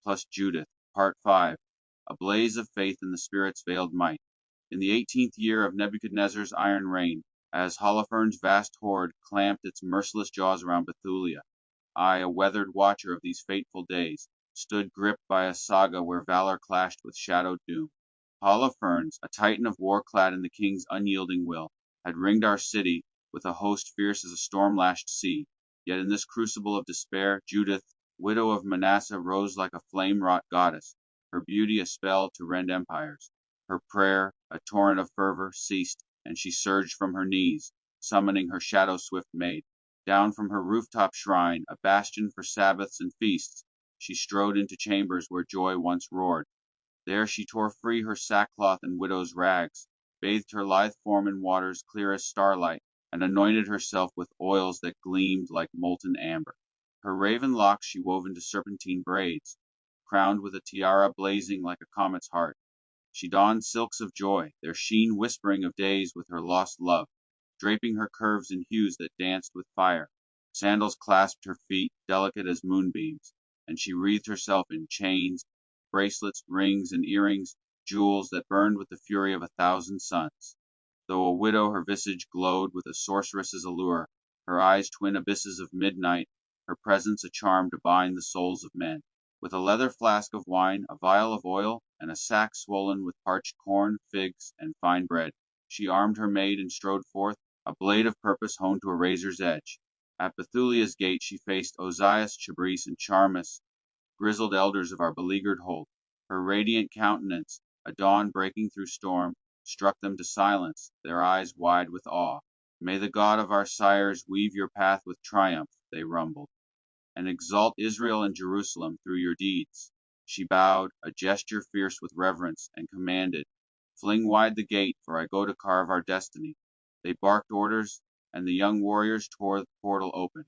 plus Judith, Part 5, a blaze of faith in the Spirit's veiled might. In the 18th year of Nebuchadnezzar's iron reign, as Holofernes' vast horde clamped its merciless jaws around Bethulia, I, a weathered watcher of these fateful days, stood gripped by a saga where valor clashed with shadowed doom. Holofernes, a titan of war clad in the king's unyielding will, had ringed our city with a host fierce as a storm-lashed sea. Yet in this crucible of despair, Judith, widow of Manasseh, rose like a flame-wrought goddess, her beauty a spell to rend empires. Her prayer, a torrent of fervor, ceased, and she surged from her knees, summoning her shadow-swift maid. Down from her rooftop shrine, a bastion for Sabbaths and feasts, she strode into chambers where joy once roared. There she tore free her sackcloth and widow's rags, bathed her lithe form in waters clear as starlight, and anointed herself with oils that gleamed like molten amber. Her raven locks she wove into serpentine braids, crowned with a tiara blazing like a comet's heart. She donned silks of joy, their sheen whispering of days with her lost love, draping her curves in hues that danced with fire. Sandals clasped her feet, delicate as moonbeams, and she wreathed herself in chains, bracelets, rings, and earrings, jewels that burned with the fury of 1,000 suns. Though a widow, her visage glowed with a sorceress's allure, her eyes twin abysses of midnight, her presence a charm to bind the souls of men. With a leather flask of wine, a vial of oil, and a sack swollen with parched corn, figs, and fine bread, she armed her maid and strode forth, a blade of purpose honed to a razor's edge. At Bethulia's gate she faced Ozias, Chabris, and Charmas, grizzled elders of our beleaguered hold. Her radiant countenance, a dawn breaking through storm, struck them to silence, their eyes wide with awe. May the God of our sires weave your path with triumph, they rumbled, and exalt Israel and Jerusalem through your deeds. She bowed, a gesture fierce with reverence, and commanded, fling wide the gate, for I go to carve our destiny. They barked orders, and the young warriors tore the portal open.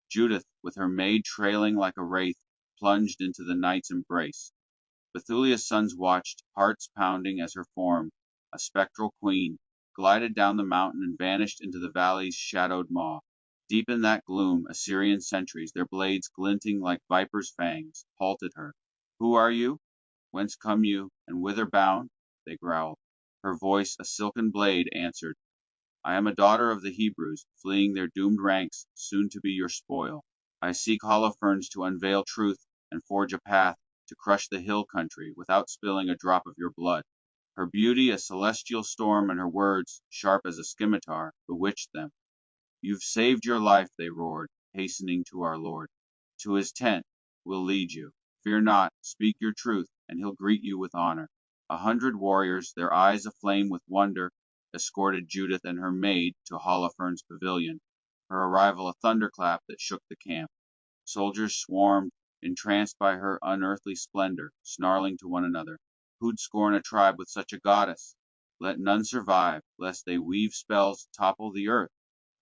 Judith, with her maid trailing like a wraith, plunged into the night's embrace. Bethulia's sons watched, hearts pounding, as her form, a spectral queen, glided down the mountain and vanished into the valley's shadowed maw. Deep in that gloom, Assyrian sentries, their blades glinting like vipers' fangs, halted her. Who are you? Whence come you, and whither bound? They growled. Her voice, a silken blade, answered, I am a daughter of the Hebrews, fleeing their doomed ranks, soon to be your spoil. I seek Holofernes to unveil truth and forge a path to crush the hill country without spilling a drop of your blood. Her beauty, a celestial storm, and her words, sharp as a scimitar, bewitched them. You've saved your life, they roared, hastening to our Lord. To his tent we'll lead you. Fear not, speak your truth, and he'll greet you with honor. 100 warriors, their eyes aflame with wonder, escorted Judith and her maid to Holofernes' pavilion, her arrival a thunderclap that shook the camp. Soldiers swarmed, entranced by her unearthly splendor, snarling to one another, who'd scorn a tribe with such a goddess? Let none survive, lest they weave spells to topple the earth.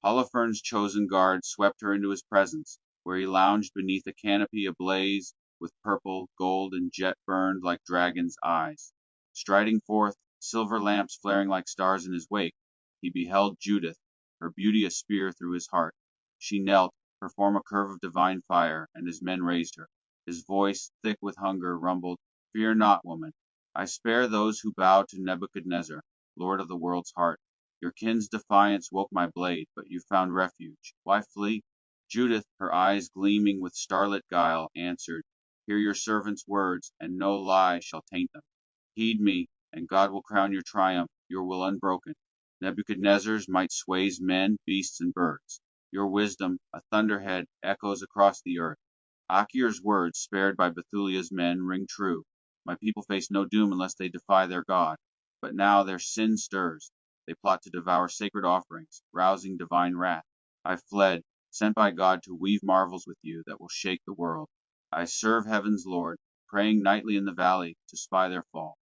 Holofernes' chosen guard swept her into his presence, where he lounged beneath a canopy ablaze with purple, gold, and jet burned like dragons' eyes. Striding forth, silver lamps flaring like stars in his wake, he beheld Judith, her beauty a spear through his heart. She knelt, her form a curve of divine fire, and his men raised her. His voice, thick with hunger, rumbled, Fear not, woman. I spare those who bow to Nebuchadnezzar, lord of the world's heart. Your kin's defiance woke my blade, but you found refuge. Why flee? Judith, her eyes gleaming with starlit guile, answered, Hear your servant's words, and no lie shall taint them. Heed me, and God will crown your triumph, your will unbroken. Nebuchadnezzar's might sways men, beasts, and birds. Your wisdom, a thunderhead, echoes across the earth. Akir's words, spared by Bethulia's men, ring true. My people face no doom unless they defy their God. But now their sin stirs. They plot to devour sacred offerings, rousing divine wrath. I fled, sent by God to weave marvels with you that will shake the world. I serve heaven's Lord, praying nightly in the valley to spy their fall.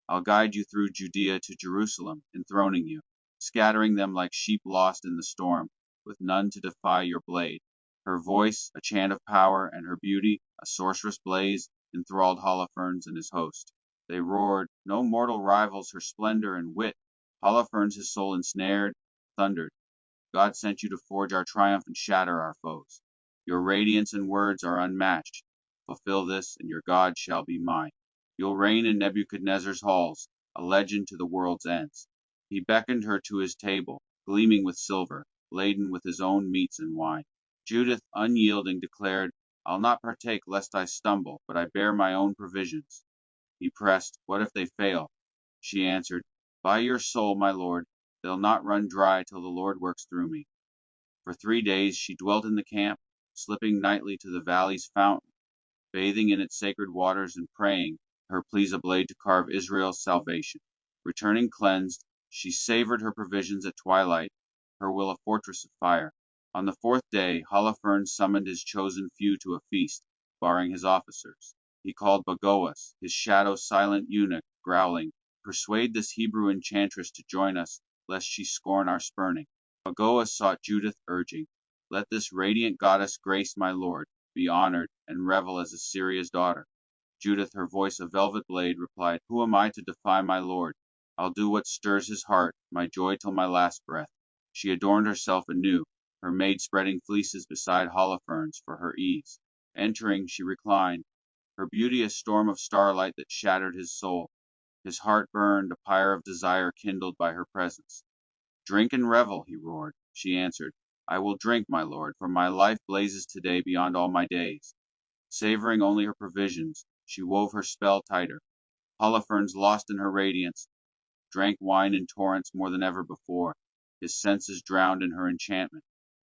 I'll guide you through Judea to Jerusalem, enthroning you, scattering them like sheep lost in the storm, with none to defy your blade. Her voice, a chant of power, and her beauty, a sorceress blaze, enthralled Holofernes and his host. They roared, No mortal rivals her splendor and wit. Holofernes, his soul ensnared, thundered, God sent you to forge our triumph and shatter our foes. Your radiance and words are unmatched. Fulfill this, and your God shall be mine. You'll reign in Nebuchadnezzar's halls, a legend to the world's ends." He beckoned her to his table, gleaming with silver, laden with his own meats and wine. Judith, unyielding, declared, "I'll not partake lest I stumble, but I bear my own provisions." He pressed, "What if they fail?" She answered, "By your soul, my lord, they'll not run dry till the Lord works through me." For 3 days she dwelt in the camp, slipping nightly to the valley's fountain, bathing in its sacred waters and praying her pleas a blade to carve Israel's salvation. Returning cleansed, she savored her provisions at twilight, her will a fortress of fire. On the 4th day Holofernes summoned his chosen few to a feast, barring his officers. He called Bagoas, his shadow silent eunuch, growling, "Persuade this Hebrew enchantress to join us, lest she scorn our spurning." Bagoas sought Judith, urging, "Let this radiant goddess grace my lord, be honored, and revel as Assyria's daughter." Judith, her voice a velvet blade, replied, "Who am I to defy my lord? I'll do what stirs his heart, my joy till my last breath." She adorned herself anew, her maid spreading fleeces beside Holofernes for her ease. Entering, she reclined, her beauty a storm of starlight that shattered his soul. His heart burned, a pyre of desire kindled by her presence. "Drink and revel," he roared. She answered, "I will drink, my lord, for my life blazes today beyond all my days." Savoring only her provisions, she wove her spell tighter. Holofernes, lost in her radiance, drank wine in torrents more than ever before, his senses drowned in her enchantment.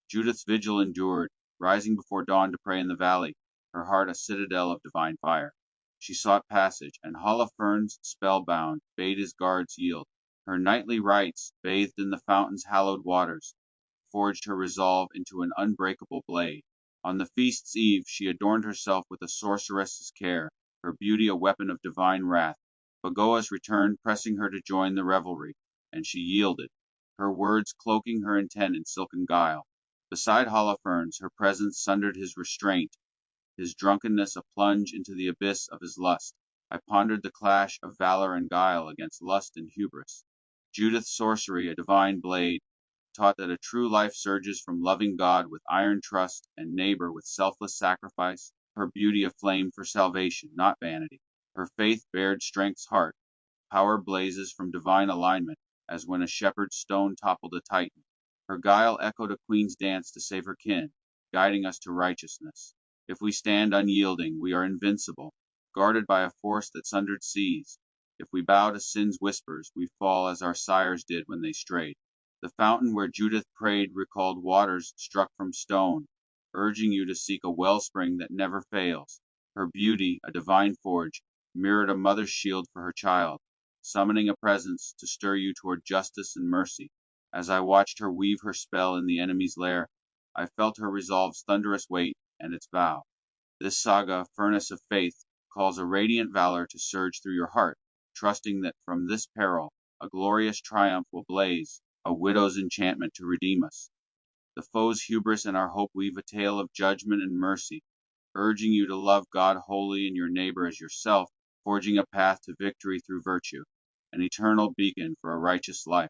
Judith's vigil endured, rising before dawn to pray in the valley, her heart a citadel of divine fire. She sought passage, and Holofernes, spellbound, bade his guards yield. Her nightly rites, bathed in the fountain's hallowed waters, forged her resolve into an unbreakable blade. On the feast's eve she adorned herself with a sorceress's care, her beauty a weapon of divine wrath. Bagoas returned, pressing her to join the revelry, and she yielded, her words cloaking her intent in silken guile. Beside Holofernes, her presence sundered his restraint, his drunkenness a plunge into the abyss of his lust. I pondered the clash of valor and guile against lust and hubris. Judith's sorcery, a divine blade, taught that a true life surges from loving God with iron trust and neighbor with selfless sacrifice. Her beauty a flame for salvation, not vanity. Her faith bared strength's heart. Power blazes from divine alignment, as when a shepherd's stone toppled a titan. Her guile echoed a queen's dance to save her kin, guiding us to righteousness. If we stand unyielding, we are invincible, guarded by a force that sundered seas. If we bow to sin's whispers, we fall as our sires did when they strayed. The fountain where Judith prayed recalled waters struck from stone, urging you to seek a wellspring that never fails. Her beauty, a divine forge, mirrored a mother's shield for her child, summoning a presence to stir you toward justice and mercy. As I watched her weave her spell in the enemy's lair, I felt her resolve's thunderous weight and its vow. This saga, furnace of faith, calls a radiant valor to surge through your heart, trusting that from this peril a glorious triumph will blaze, a widow's enchantment to redeem us. The foe's hubris and our hope weave a tale of judgment and mercy, urging you to love God wholly and your neighbor as yourself, forging a path to victory through virtue, an eternal beacon for a righteous life.